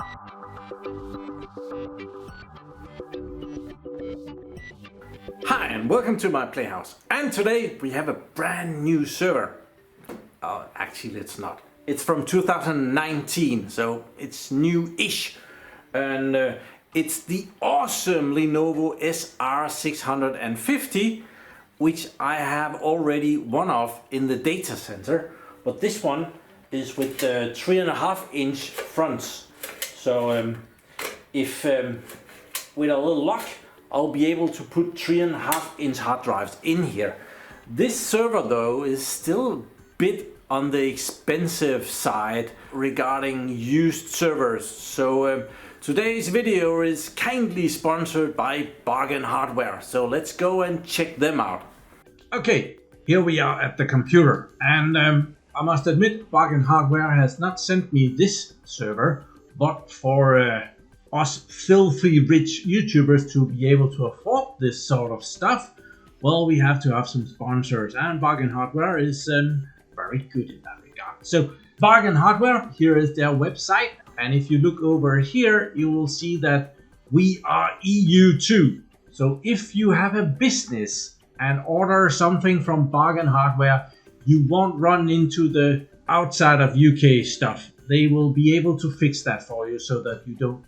Hi and welcome to my PlayHouse, and today we have a brand new server. Actually it's not. It's from 2019, so it's new-ish, and it's the Awesome Lenovo SR650, which I have already one of in the Datacenter, but this one is with the 3.5-inch fronts. So if with a little luck, I'll be able to put 3.5-inch hard drives in here. This server though is still a bit on the expensive side regarding used servers. So today's video is kindly sponsored by Bargain Hardware. So let's go and check them out. Okay, here we are at the computer, and I must admit Bargain Hardware has not sent me this server, but for us filthy rich YouTubers to be able to afford this sort of stuff, well, we have to have some sponsors, and Bargain Hardware is very good in that regard. So Bargain Hardware, here is their website, and if you look over here, you will see that we are EU2. So if you have a business and order something from Bargain Hardware, you won't run into the outside of UK stuff. They will be able to fix that for you so that you don't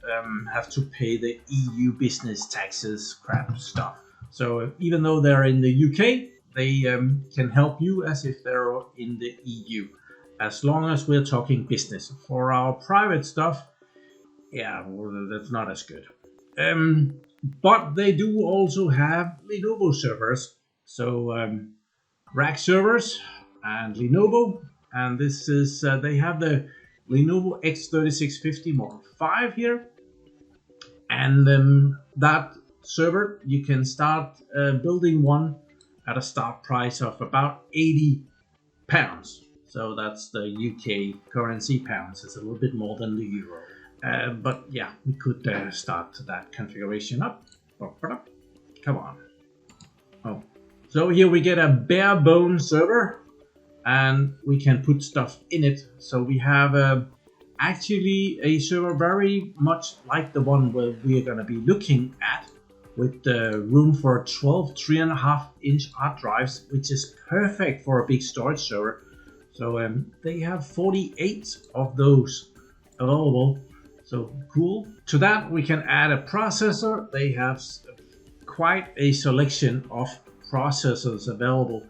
have to pay the EU business taxes crap stuff. So even though they're in the UK, they can help you as if they're in the EU, as long as we're talking business. For our private stuff, yeah, well, that's not as good. But they do also have Lenovo servers. So rack servers and Lenovo, and this is they have the Lenovo X3650 Model 5 here, and that server you can start building one at a start price of about £80. So that's the UK currency pounds. It's a little bit more than the euro, but yeah, we could start that configuration up. Come on. Oh, so here we get a bare bone server, and we can put stuff in it. So we have actually a server very much like the one where we are going to be looking at, with the room for 12 3.5-inch hard drives, which is perfect for a big storage server. So they have 48 of those available, so cool. To that we can add a processor. They have quite a selection of processors available,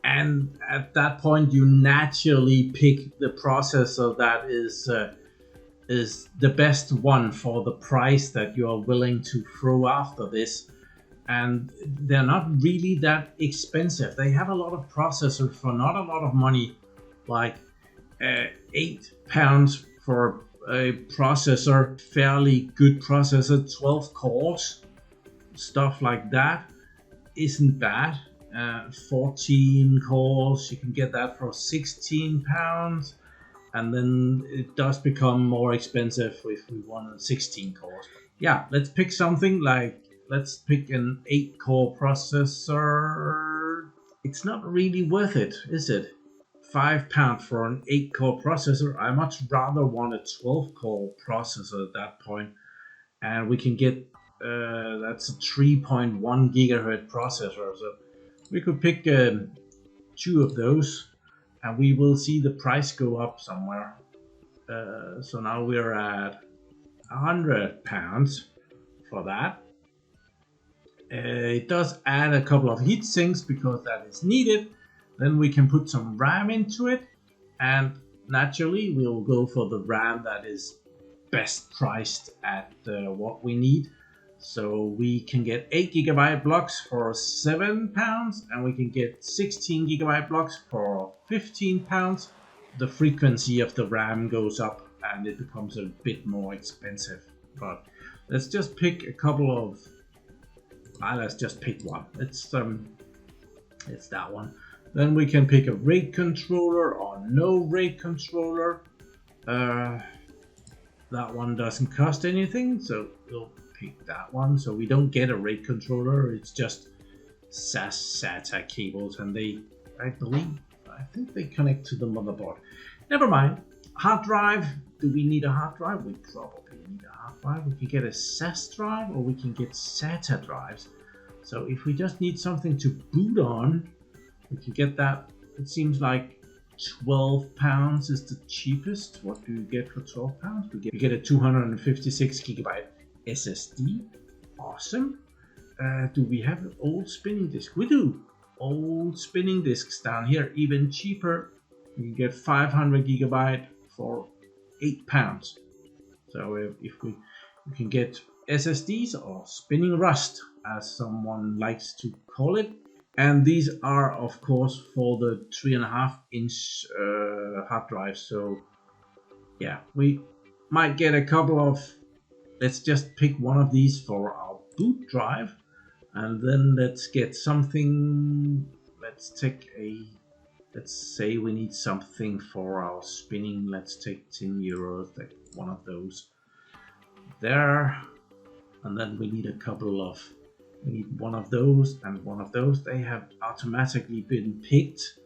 and at that point you naturally pick the processor that is the best one for the price that you are willing to throw after this. And they're not really that expensive. They have a lot of processors for not a lot of money, like £8 for a processor, fairly good processor, 12 cores, stuff like that isn't bad. 14 cores, you can get that for £16, and then it does become more expensive if we want 16 cores. Yeah, let's pick something like, let's pick an 8-core processor. It's not really worth it, is it? £5 for an 8-core processor. I much rather want a 12-core processor at that point, and we can get that's a 3.1 gigahertz processor. So we could pick 2 of those, and we will see the price go up somewhere. So now we're at £100 for that. It does add a couple of heat sinks because that is needed. Then we can put some RAM into it, and naturally we'll go for the RAM that is best priced at what we need. So we can get 8GB blocks for £7, and we can get 16GB blocks for £15. The frequency of the RAM goes up and it becomes a bit more expensive. But let's just pick a couple of. Let's just pick one. It's that one. Then we can pick a RAID controller or no RAID controller. That one doesn't cost anything, so we'll pick that one. So we don't get a RAID controller, it's just SAS SATA cables, and I think they connect to the motherboard. Never mind. Hard drive. Do we need a hard drive? We probably need a hard drive. We can get a SAS drive or we can get SATA drives. So if we just need something to boot on, we can get that. It seems like £12 is the cheapest. What do you get for £12? We get a 256 gigabyte SSD. Awesome. Do we have an old spinning disk? We do. Old spinning disks down here, even cheaper. You can get 500 gigabyte for £8. So if we can get SSDs or spinning rust, as someone likes to call it. And these are, of course, for the 3.5-inch hard drive. So yeah, we might get a couple of. Let's just pick one of these for our boot drive, and then let's get something. Let's say we need something for our spinning. Let's take €10, like one of those there, and then we need a couple of. We need one of those and one of those. They have automatically been picked.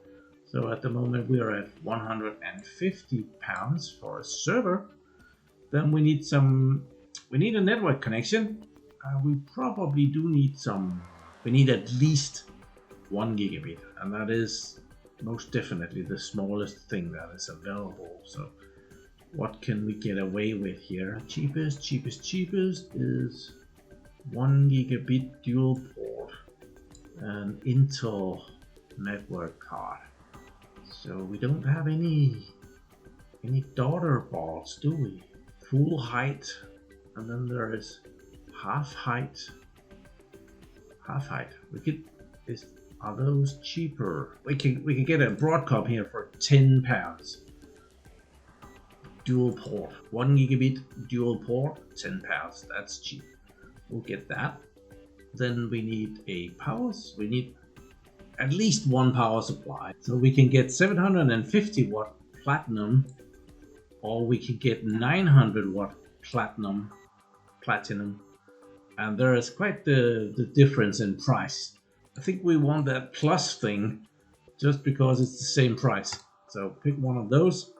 So at the moment we are at £150 for a server. Then we need a network connection. We probably do need we need at least 1 gigabit, and that is most definitely the smallest thing that is available. So what can we get away with here? Cheapest is 1 gigabit dual port, an Intel network card. So we don't have any daughter boards, do we? Full height, and then there is half height. Are those cheaper? We can get a Broadcom here for £10. Dual port, 1 gigabit dual port, £10. That's cheap. We'll get that. Then we need we need at least one power supply. So we can get 750 watt platinum, or we can get 900 watt platinum. And there is quite the difference in price. I think we want that plus thing just because it's the same price. So pick one of those.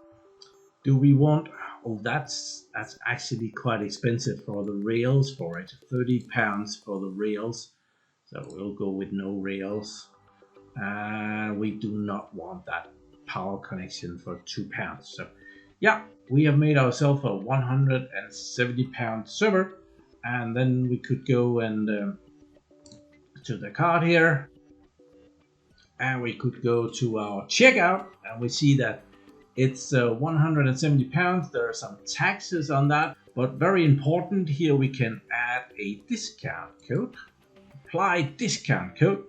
Do we want? Oh, that's actually quite expensive for the rails for it. £30 for the rails. So we'll go with no rails. We do not want that power connection for £2. So yeah, we have made ourselves a £170 server, and then we could go and to the card here, and we could go to our checkout, and we see that it's £170. There are some taxes on that, but very important here, we can add a discount code, apply discount code,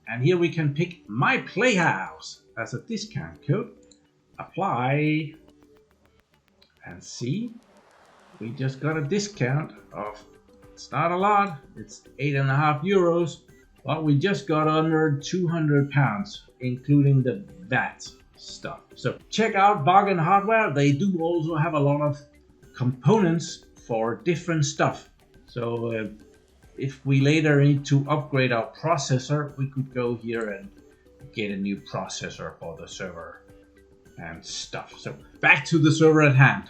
and here we can pick my PlayHouse as a discount code, apply, and see, we just got a discount of, it's not a lot, it's €8.50, but we just got under £200, including the VAT stuff. So check out Bargain Hardware. They do also have a lot of components for different stuff. So if we later need to upgrade our processor, we could go here and get a new processor for the server and stuff. So back to the server at hand.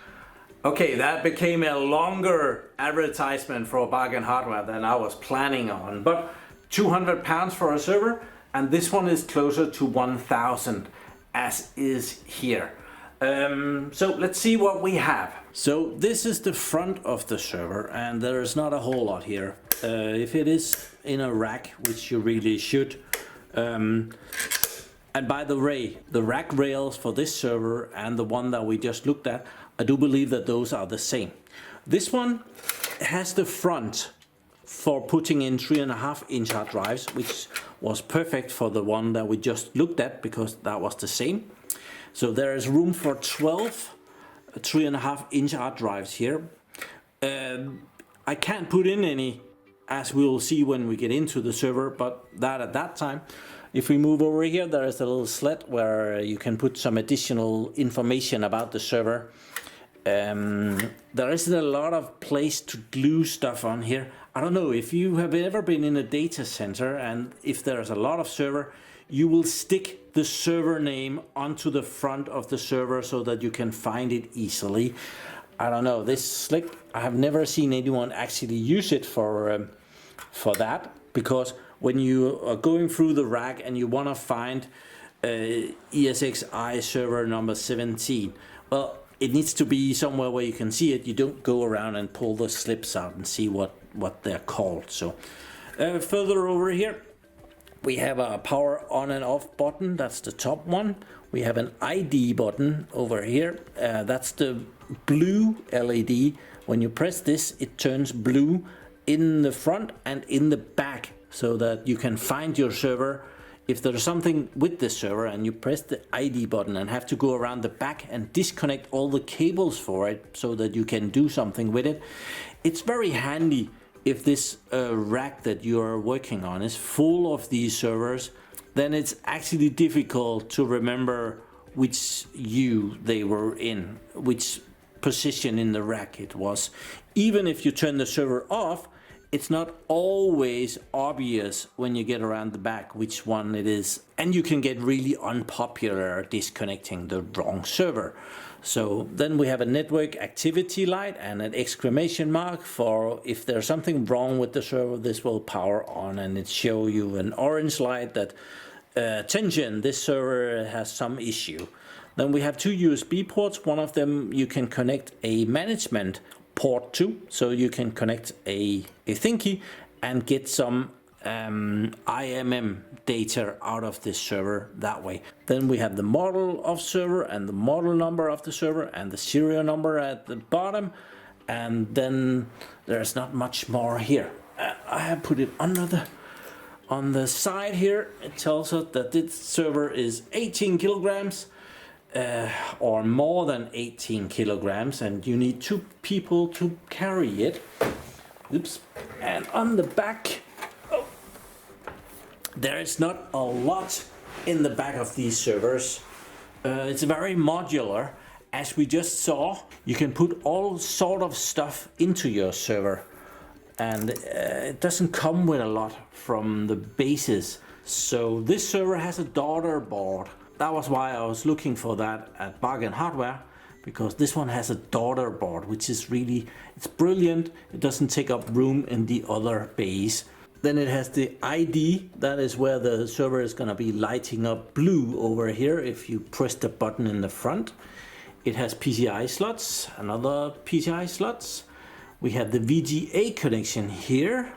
Okay, that became a longer advertisement for Bargain Hardware than I was planning on, but £200 for a server, and this one is closer to 1,000. As is here. So let's see what we have. So this is the front of the server, and there is not a whole lot here. If it is in a rack, which you really should. And by the way, the rack rails for this server and the one that we just looked at, I do believe that those are the same. This one has the front for putting in 3.5-inch hard drives, which was perfect for the one that we just looked at because that was the same. So there is room for 12 3.5-inch hard drives here. I can't put in any, as we'll see when we get into the server, but that at that time. If we move over here, there is a little slit where you can put some additional information about the server. There isn't a lot of place to glue stuff on here. I don't know if you have ever been in a data center, and if there's a lot of server, you will stick the server name onto the front of the server so that you can find it easily. I don't know, this slick I have never seen anyone actually use it for that, because when you are going through the rack and you want to find ESXi server number 17, well, it needs to be somewhere where you can see it. You don't go around and pull the slips out and see what they're called. So further over here, we have a power on and off button. That's the top one. We have an ID button over here. That's the blue LED. When you press this, it turns blue in the front and in the back, so that you can find your server. If there's something with the server and you press the ID button and have to go around the back and disconnect all the cables for it so that you can do something with it, it's very handy if this rack that you are working on is full of these servers. Then it's actually difficult to remember which U they were in, which position in the rack it was. Even if you turn the server off, it's not always obvious when you get around the back which one it is, and you can get really unpopular disconnecting the wrong server. So then we have a network activity light and an exclamation mark for if there's something wrong with the server. This will power on and it show you an orange light that attention, this server has some issue. Then we have two USB ports. One of them you can connect a management port to, so you can connect a thingy and get some IMM data out of this server that way. Then we have the model of server and the model number of the server and the serial number at the bottom, and then there's not much more here. I have put it on the side here. It tells us that this server is 18 kilograms or more than 18 kilograms, and you need 2 people to carry it. Oops. And on the back, there is not a lot in the back of these servers. It's very modular. As we just saw, you can put all sort of stuff into your server, and it doesn't come with a lot from the bases. So this server has a daughter board. That was why I was looking for that at Bargain Hardware, because this one has a daughter board, which is really, it's brilliant. It doesn't take up room in the other bays. Then it has the ID. That is where the server is going to be lighting up blue over here if you press the button in the front. It has PCI slots, another PCI slots. We have the VGA connection here.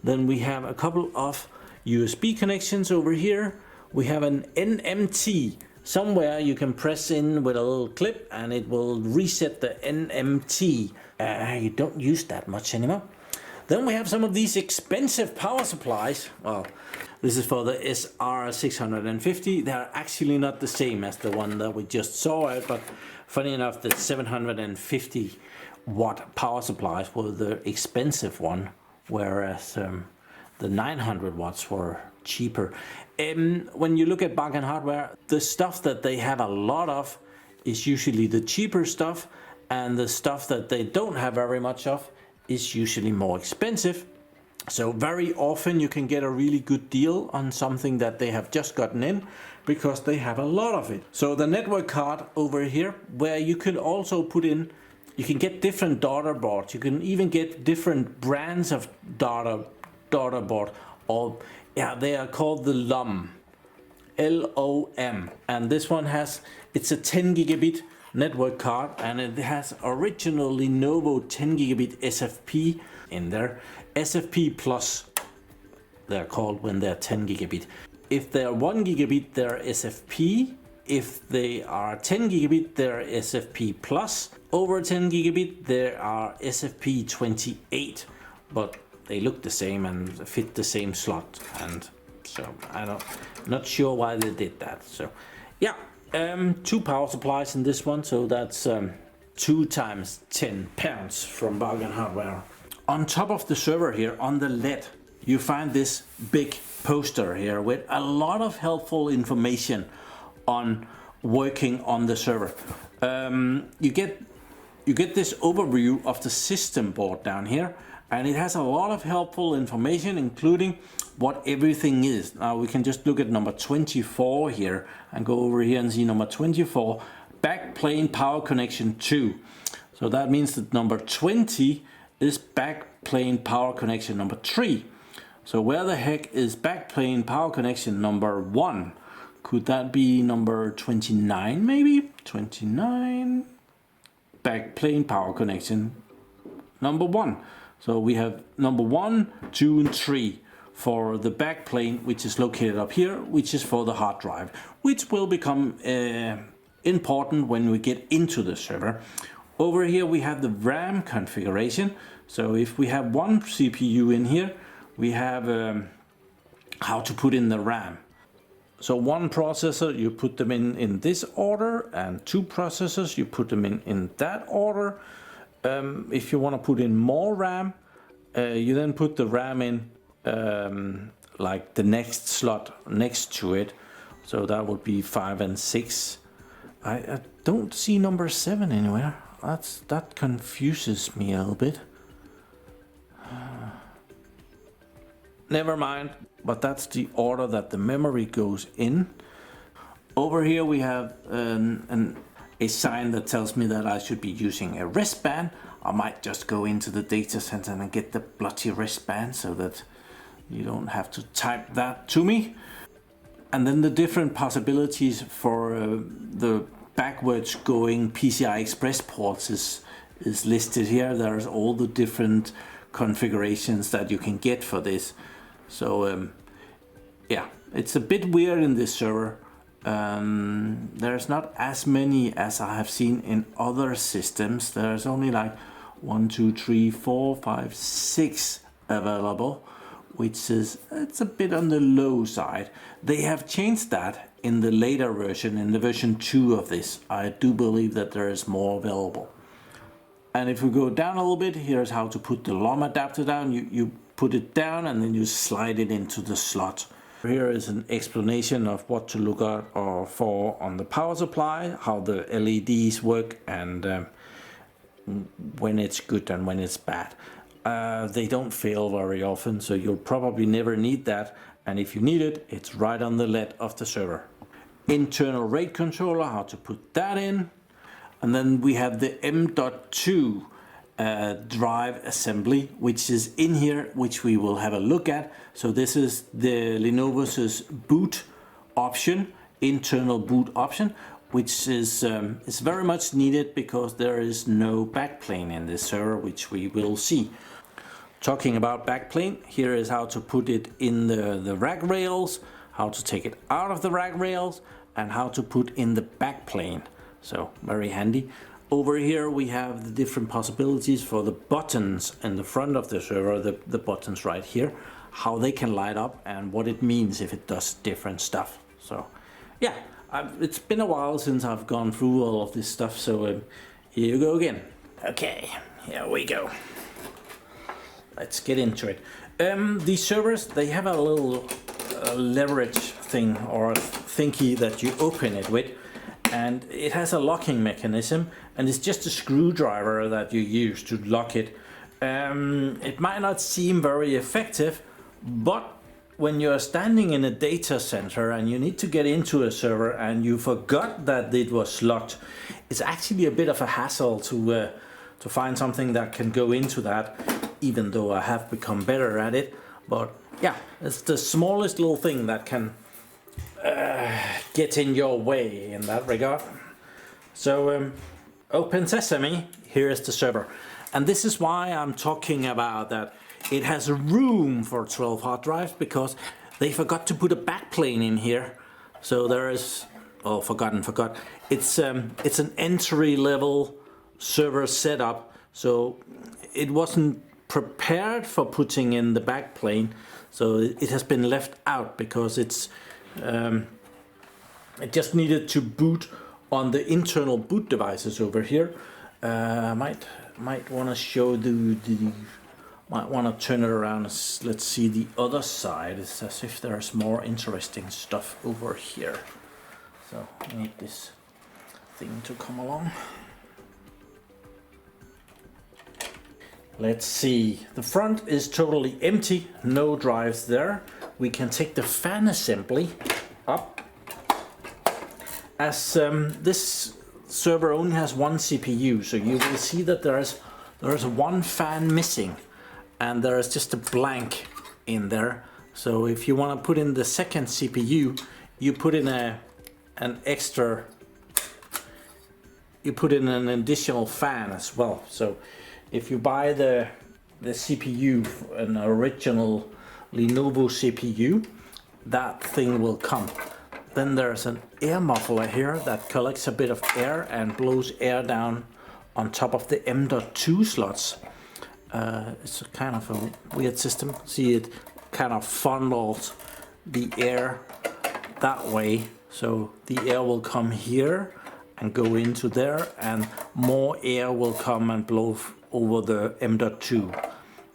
Then we have a couple of USB connections over here. We have an NMT. Somewhere you can press in with a little clip and it will reset the NMT. You don't use that much anymore. Then we have some of these expensive power supplies. Well, this is for the SR650. They're actually not the same as the one that we just saw, but funny enough, the 750 watt power supplies were the expensive one, whereas the 900 watts were cheaper. When you look at Bargain Hardware, the stuff that they have a lot of is usually the cheaper stuff, and the stuff that they don't have very much of is usually more expensive. So very often you can get a really good deal on something that they have just gotten in, because they have a lot of it. So the network card over here, where you can also put in, you can get different daughter boards. You can even get different brands of daughter board, or yeah, they are called the LOM, LOM, and this one has, it's a 10 gigabit network card, and it has original Lenovo 10 gigabit SFP in there. SFP plus, they're called when they're 10 gigabit. If they're 1 gigabit, they're SFP. If they are 10 gigabit, they're SFP plus. Over 10 gigabit, they are SFP 28, but they look the same and fit the same slot, and so not sure why they did that. So yeah, 2 power supplies in this one, so that's 2 times 10 pounds from Bargain Hardware. On top of the server here, on the LED, you find this big poster here with a lot of helpful information on working on the server. You get this overview of the system board down here, and it has a lot of helpful information, including what everything is. Now we can just look at number 24 here and go over here and see number 24, backplane power connection 2. So that means that number 20 is backplane power connection number 3. So where the heck is backplane power connection number 1? Could that be number 29 maybe? 29 backplane power connection number 1. So we have number 1, 2 and 3 for the backplane, which is located up here, which is for the hard drive, which will become important when we get into the server. Over here we have the RAM configuration. So if we have one CPU in here, we have how to put in the RAM. So one processor, you put them in this order, and 2 processors, you put them in that order. If you want to put in more RAM, you then put the RAM in like the next slot next to it. So that would be 5 and 6. I don't see number 7 anywhere. That confuses me a little bit. Never mind, but that's the order that the memory goes in. Over here we have a sign that tells me that I should be using a wristband. I might just go into the data center and get the bloody wristband so that you don't have to type that to me. And then the different possibilities for the backwards going PCI Express ports is listed here. There's all the different configurations that you can get for this. So yeah, it's a bit weird in this server. There's not as many as I have seen in other systems. There's only like 1, 2, 3, 4, 5, 6 available, which is, it's a bit on the low side. They have changed that in the later version, in the version 2 of this. I do believe that there is more available. And if we go down a little bit, here's how to put the LOM adapter down. You put it down and then you slide it into the slot. Here is an explanation of what to look at or for on the power supply, how the LEDs work, and when it's good and when it's bad. They don't fail very often, so you'll probably never need that. And if you need it, it's right on the LED of the server. Internal rate controller, how to put that in. And then we have the M.2 drive assembly, which is in here, which we will have a look at. So this is the Lenovo's boot option, internal boot option, which is very much needed because there is no backplane in this server, which we will see. Talking about backplane, here is how to put it in the rack rails, how to take it out of the rack rails, and how to put in the backplane. So very handy. Over here we have the different possibilities for the buttons in the front of the server, the buttons right here, how they can light up and what it means if it does different stuff. So yeah, it's been a while since I've gone through all of this stuff, so here you go again. Okay, here we go. Let's get into it. These servers, they have a little leverage thing or thingy that you open it with, and it has a locking mechanism, and it's just a screwdriver that you use to lock it. It might not seem very effective, but when you're standing in a data center and you need to get into a server and you forgot that it was locked, it's actually a bit of a hassle to find something that can go into that, even though I have become better at it. But yeah, it's the smallest little thing that can get in your way in that regard. So open sesame, here is the server. And this is why I'm talking about that it has room for 12 hard drives, because they forgot to put a backplane in here. So there is, oh, forgot. It's an entry level server setup, so it wasn't prepared for putting in the backplane, so it has been left out because it's it just needed to boot on the internal boot devices over here. Might want to show might want to turn it around. Let's see the other side. It's as if there's more interesting stuff over here. So I need this thing to come along. Let's see, the front is totally empty, no drives there. We can take the fan assembly up. As this server only has one CPU, so you will see that there is one fan missing, and there is just a blank in there. So if you want to put in the second CPU, you put in an additional fan as well. So if you buy the CPU, an original Lenovo CPU, that thing will come. Then there's an air muffler here that collects a bit of air and blows air down on top of the M.2 slots. It's a kind of a weird system. See, it kind of funnels the air that way. So the air will come here and go into there, and more air will come and blow over the M.2.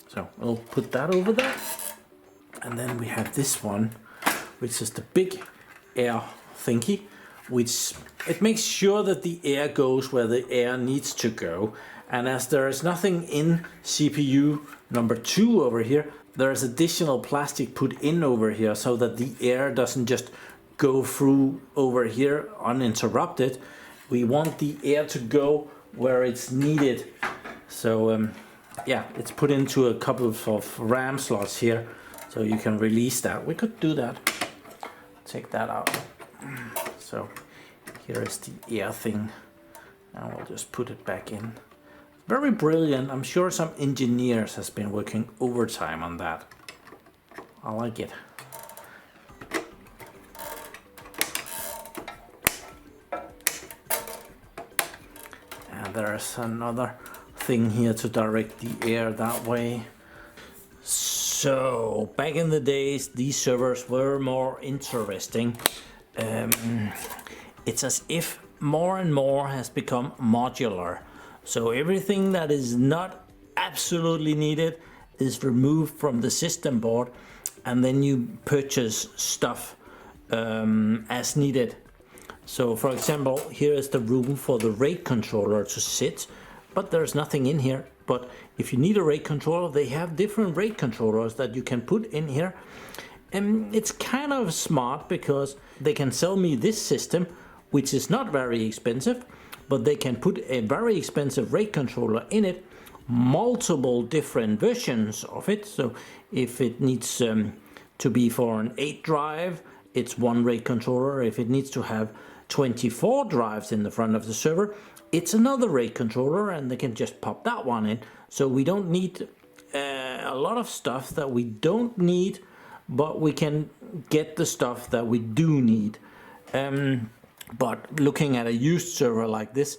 So we'll put that over there. And then we have this one, which is the big air thingy, which it makes sure that the air goes where the air needs to go. And as there is nothing in CPU number 2 over here, there is additional plastic put in over here so that the air doesn't just go through over here uninterrupted. We want the air to go where it's needed. So yeah, it's put into a couple of RAM slots here, so you can release that. We could do that. Take that out. So here is the air thing. Now we'll just put it back in. Very brilliant. I'm sure some engineers has been working overtime on that. I like it. And there's another thing here to direct the air that way. So back in the days, these servers were more interesting. It's as if more and more has become modular. So everything that is not absolutely needed is removed from the system board, and then you purchase stuff as needed. So for example, here is the room for the RAID controller to sit, but there's nothing in here. But if you need a RAID controller, they have different RAID controllers that you can put in here. And it's kind of smart because they can sell me this system, which is not very expensive, but they can put a very expensive RAID controller in it, multiple different versions of it. So if it needs to be for an 8 drive, it's one RAID controller. If it needs to have 24 drives in the front of the server, it's another RAID controller, and they can just pop that one in. So we don't need a lot of stuff that we don't need, but we can get the stuff that we do need. But looking at a used server like this,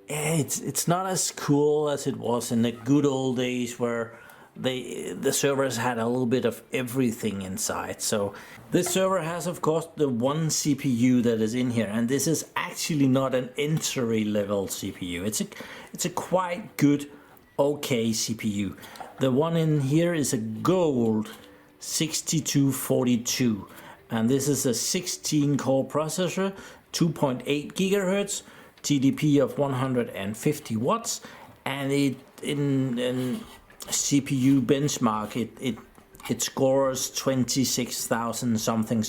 it's not as cool as it was in the good old days where the servers had a little bit of everything inside. So this server has, of course, the one CPU that is in here, and this is actually not an entry level CPU. It's a quite good, okay CPU. The one in here is a gold 6242, and this is a 16 core processor, 2.8 gigahertz, TDP of 150 watts, and it in CPU benchmark it scores 26,000 something.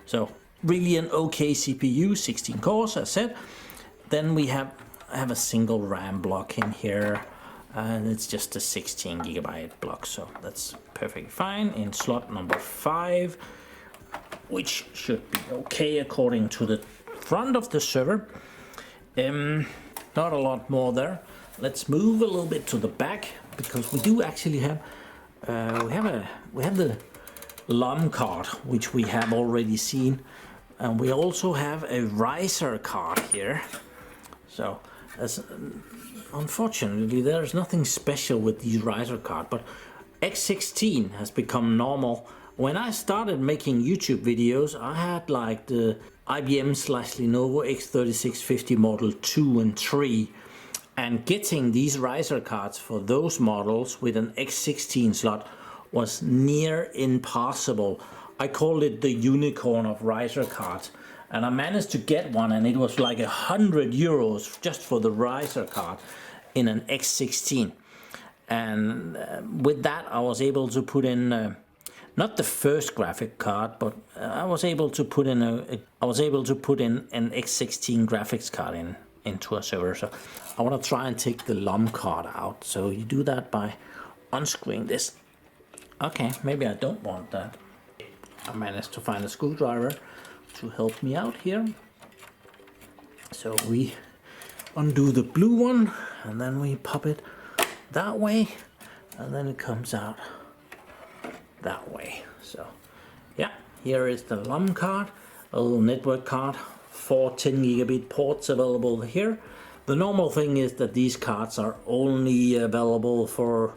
So really an okay CPU, 16 cores as said. Then we have a single RAM block in here, and it's just a 16 gigabyte block, so that's perfectly fine. In slot number 5, which should be okay according to the front of the server. Not a lot more there. Let's move a little bit to the back, because we do actually have we have the LOM card, which we have already seen, and we also have a riser card here. So unfortunately there's nothing special with these riser cards, but X16 has become normal. When I started making YouTube videos, I had like the IBM/Lenovo X3650 Model 2 and 3, and getting these riser cards for those models with an X16 slot was near impossible. I called it the unicorn of riser cards, and I managed to get one, and it was like 100 euros just for the riser card in an X16. And with that I was able to put in not the first graphic card, but I was able to put in an X16 graphics card in. into a server. So I want to try and take the LOM card out. So you do that by unscrewing this. Okay, maybe I don't want that. I managed to find a screwdriver to help me out here. So we undo the blue one and then we pop it that way, and then it comes out that way. So yeah, here is the LOM card, a little network card, 4 10 gigabit ports available here. The normal thing is that these cards are only available for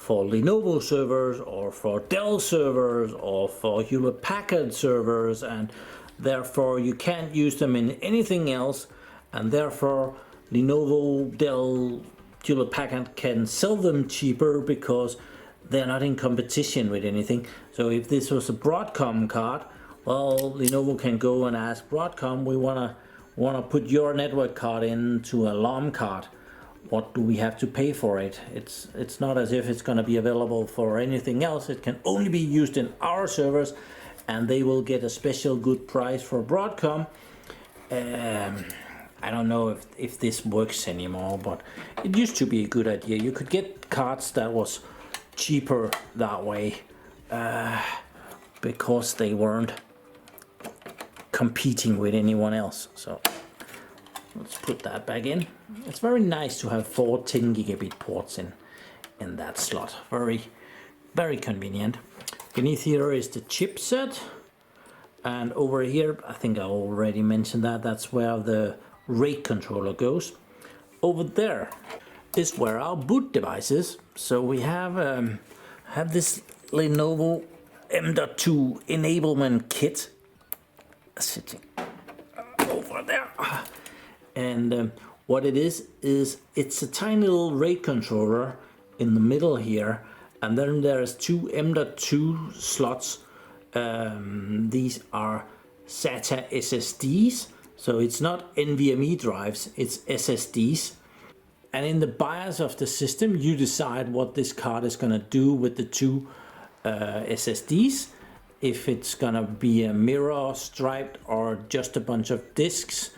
Lenovo servers or for Dell servers or for Hewlett-Packard servers, and therefore you can't use them in anything else, and therefore Lenovo, Dell, Hewlett-Packard can sell them cheaper because they're not in competition with anything. So if this was a Broadcom card, well, Lenovo can go and ask Broadcom, we wanna put your network card into a LOM card. What do we have to pay for it? It's not as if it's going to be available for anything else. It can only be used in our servers, and they will get a special good price for Broadcom. I don't know if this works anymore, but it used to be a good idea. You could get cards that was cheaper that way because they weren't competing with anyone else. So let's put that back in. It's very nice to have 4 10 gigabit ports in that slot. Very, very convenient. Beneath here is the chipset, and over here, I think I already mentioned that, that's where the RAID controller goes. Over there is where our boot device is. So we have this Lenovo M.2 enablement kit sitting over there. And what it is it's a tiny little RAID controller in the middle here, and then there's 2 M.2 slots. These are SATA SSDs, so it's not NVMe drives, it's SSDs. And in the BIOS of the system, you decide what this card is going to do with the 2 SSDs. If it's going to be a mirror striped or just a bunch of disks,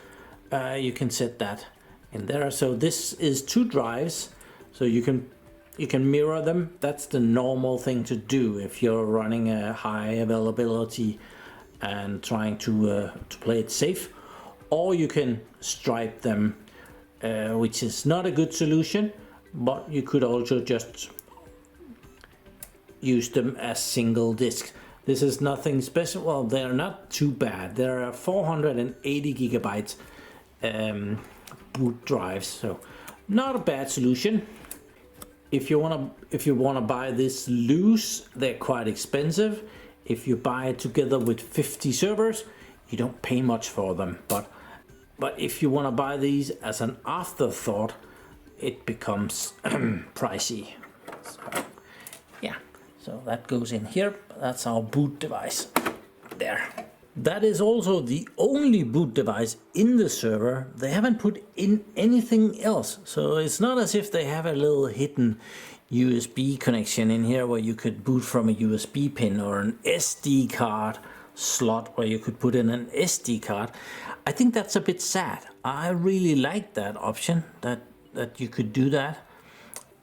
you can set that in there. So this is 2 drives, so you can mirror them. That's the normal thing to do if you're running a high availability and trying to play it safe. Or you can stripe them, which is not a good solution, but you could also just use them as single discs. This is nothing special. Well, they're not too bad. There are 480 gigabytes boot drives, so not a bad solution. If you wanna buy this loose, they're quite expensive. If you buy it together with 50 servers, you don't pay much for them. But if you wanna buy these as an afterthought, it becomes pricey. So, yeah, so that goes in here. That's our boot device there. That is also the only boot device in the server. They haven't put in anything else. So it's not as if they have a little hidden USB connection in here where you could boot from a USB pin, or an SD card slot where you could put in an SD card. I think that's a bit sad. I really like that option, that you could do that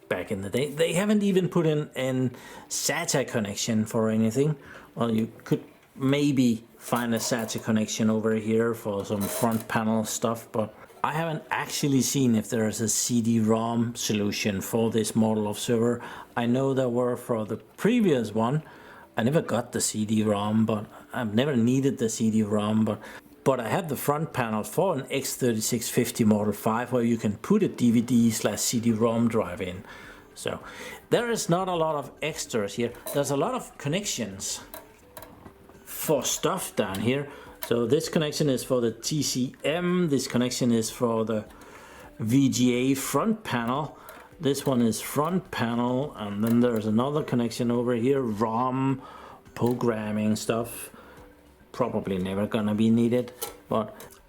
back in the day. They haven't even put in an SATA connection for anything. Well, you could maybe find a SATA connection over here for some front panel stuff, but I haven't actually seen if there is a CD-ROM solution for this model of server. I know there were for the previous one. I never got the CD-ROM, but I've never needed the CD-ROM, but I have the front panel for an X3650 Model 5 where you can put a DVD/CD-ROM drive in. So there is not a lot of extras here. There's a lot of connections for stuff down here. So this connection is for the TCM, this connection is for the VGA front panel, this one is front panel, and then there's another connection over here, ROM, programming stuff, probably never gonna be needed,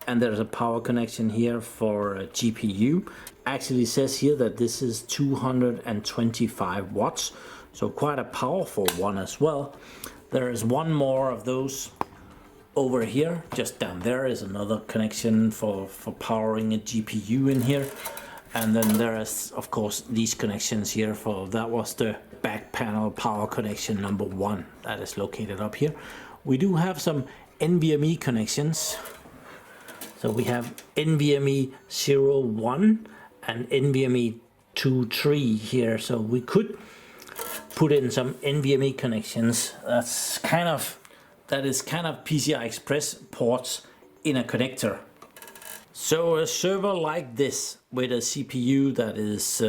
and there's a power connection here for a GPU. Actually says here that this is 225 watts, so quite a powerful one as well. There is one more of those over here, just down there, is another connection for powering a GPU in here. And then there is, of course, these connections here for, that was the back panel power connection number 1 that is located up here. We do have some NVMe connections. So we have NVMe 01 and NVMe 23 here. So we could put in some NVMe connections. That is kind of PCI Express ports in a connector. So a server like this with a CPU that is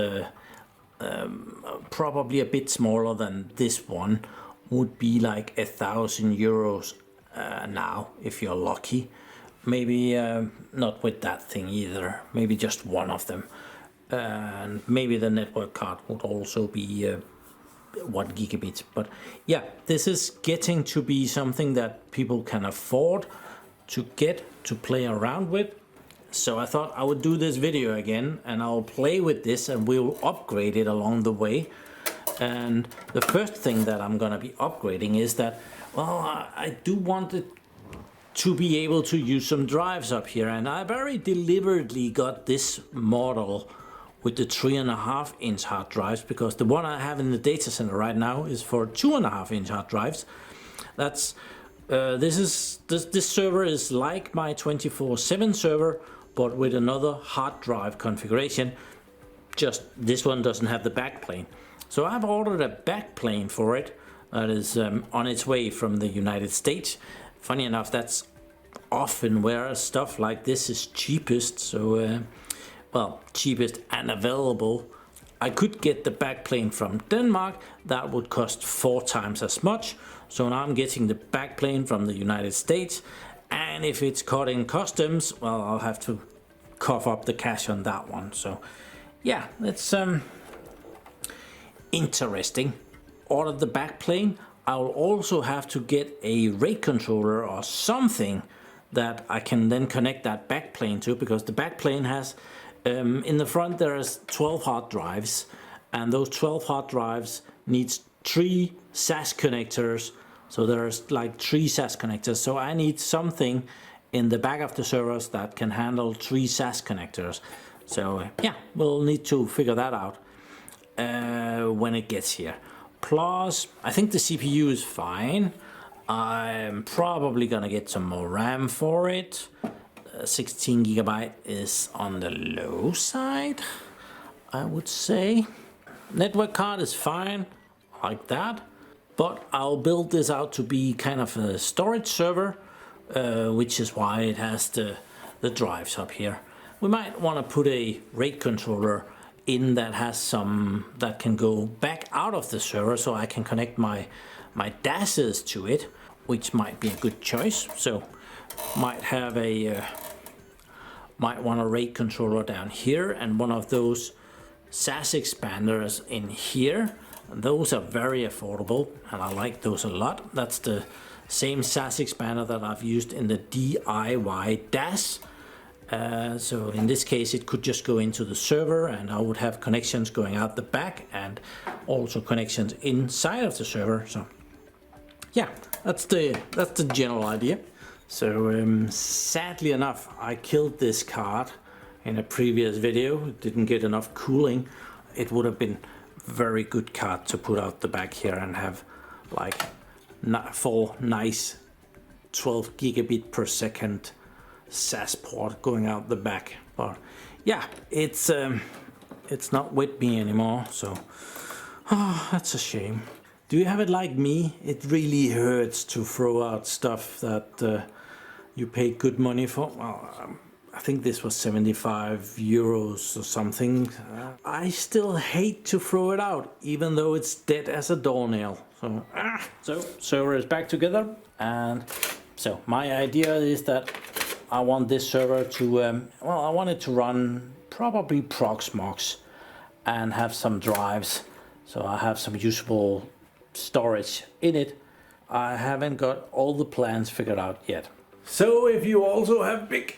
probably a bit smaller than this one would be like €1,000 now, if you're lucky. Maybe not with that thing either, maybe just one of them. And maybe the network card would also be 1 gigabit. But yeah, this is getting to be something that people can afford to get to play around with. So I thought I would do this video again, and I'll play with this and we'll upgrade it along the way. And the first thing that I'm gonna be upgrading is that, well, I do want it to be able to use some drives up here, and I very deliberately got this model with the 3.5 inch hard drives, because the one I have in the data center right now is for 2.5 inch hard drives. That's this server is like my 24/7 server, but with another hard drive configuration. Just this one doesn't have the backplane. So I've ordered a backplane for it that is on its way from the United States. Funny enough, that's often where stuff like this is cheapest. So well, cheapest and available. I could get the backplane from Denmark. That would cost 4 times as much. So now I'm getting the backplane from the United States. And if it's caught in customs, well, I'll have to cough up the cash on that one. So yeah, it's interesting. Ordered the backplane. I'll also have to get a RAID controller or something that I can then connect that backplane to, because the backplane has in the front there is 12 hard drives, and those 12 hard drives needs 3 SAS connectors. So there's like 3 SAS connectors. So I need something in the back of the servers that can handle 3 SAS connectors. So yeah, we'll need to figure that out when it gets here. Plus, I think the CPU is fine. I'm probably gonna get some more RAM for it. 16 gigabyte is on the low side, I would say. Network card is fine, like that. But I'll build this out to be kind of a storage server, which is why it has the drives up here. We might want to put a RAID controller in that has some that can go back out of the server, so I can connect my DASs to it, which might be a good choice. So might have a might want a RAID controller down here and one of those SAS expanders in here. Those are very affordable and I like those a lot. That's the same SAS expander that I've used in the DIY DAS. So in this case it could just go into the server, and I would have connections going out the back and also connections inside of the server. So yeah, that's the general idea. So sadly enough, I killed this card in a previous video. It didn't get enough cooling. It would have been very good card to put out the back here and have like 4 nice 12 gigabit per second SAS port going out the back. But yeah, it's not with me anymore, so that's a shame. Do you have it like me? It really hurts to throw out stuff that you paid good money for. Well, I think this was 75 euros or something. I still hate to throw it out, even though it's dead as a doornail. So server is back together, and so my idea is that I want this server to, well, I want it to run probably Proxmox and have some drives, so I have some usable storage in it. I haven't got all the plans figured out yet. So if you also have big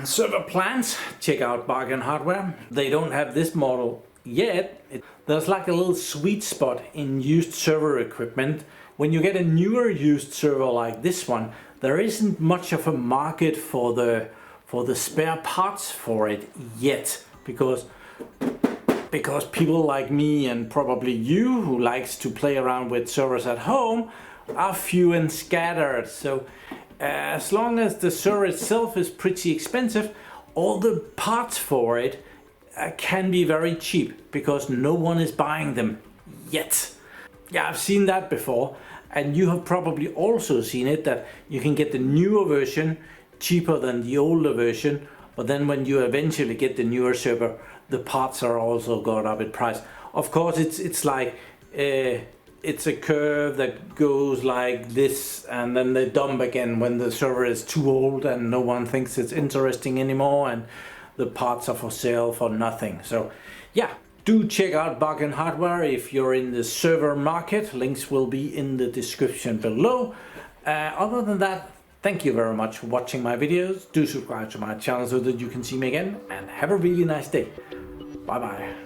server plans, check out Bargain Hardware. They don't have this model yet. There's like a little sweet spot in used server equipment. When you get a newer used server like this one, there isn't much of a market for the spare parts for it yet, because people like me and probably you who likes to play around with servers at home are few and scattered. So as long as the server itself is pretty expensive, all the parts for it can be very cheap because no one is buying them yet. Yeah, I've seen that before, and you have probably also seen it, that you can get the newer version cheaper than the older version, but then when you eventually get the newer server, the parts are also gone up in price. Of course, it's like it's a curve that goes like this, and then they dump again when the server is too old and no one thinks it's interesting anymore, and the parts are for sale for nothing. So yeah, do check out Bargain Hardware if you're in the server market. Links will be in the description below. Other than that, thank you very much for watching my videos. Do subscribe to my channel so that you can see me again, and have a really nice day. Bye bye.